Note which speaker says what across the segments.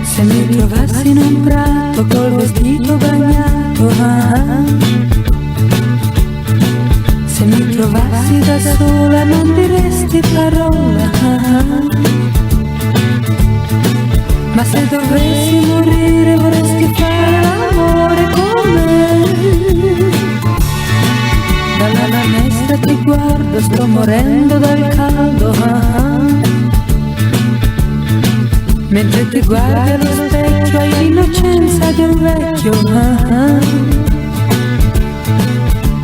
Speaker 1: Se mi trovassi in un prato col vestito bagnato, se mi trovassi da sola non diresti parola, ma se dovessi morire vorresti fare l'amore con me. Dalla finestra ti guardo, sto morendo dal caldo, mentre ti guardi allo specchio hai l'innocenza di un vecchio.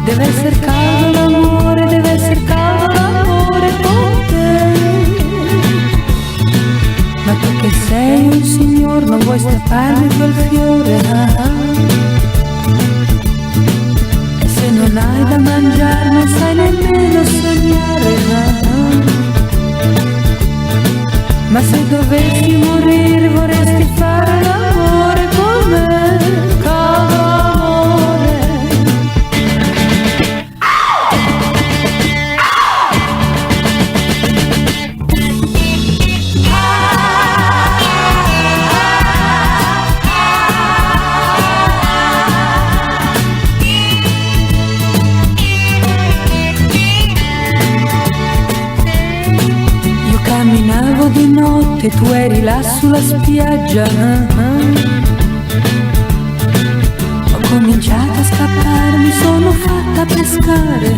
Speaker 1: Deve essere caldo l'amore, deve essere caldo l'amore con te. Ma tu che sei un signor non vuoi strapparmi quel fiore, e se non hai da mangiare non sai nemmeno sognare, ma se dovessi morire vorresti fare l'amore con me, caldo amore. Camminavo di notte, tu eri là sulla spiaggia, ho cominciato a scappare, mi sono fatta pescare,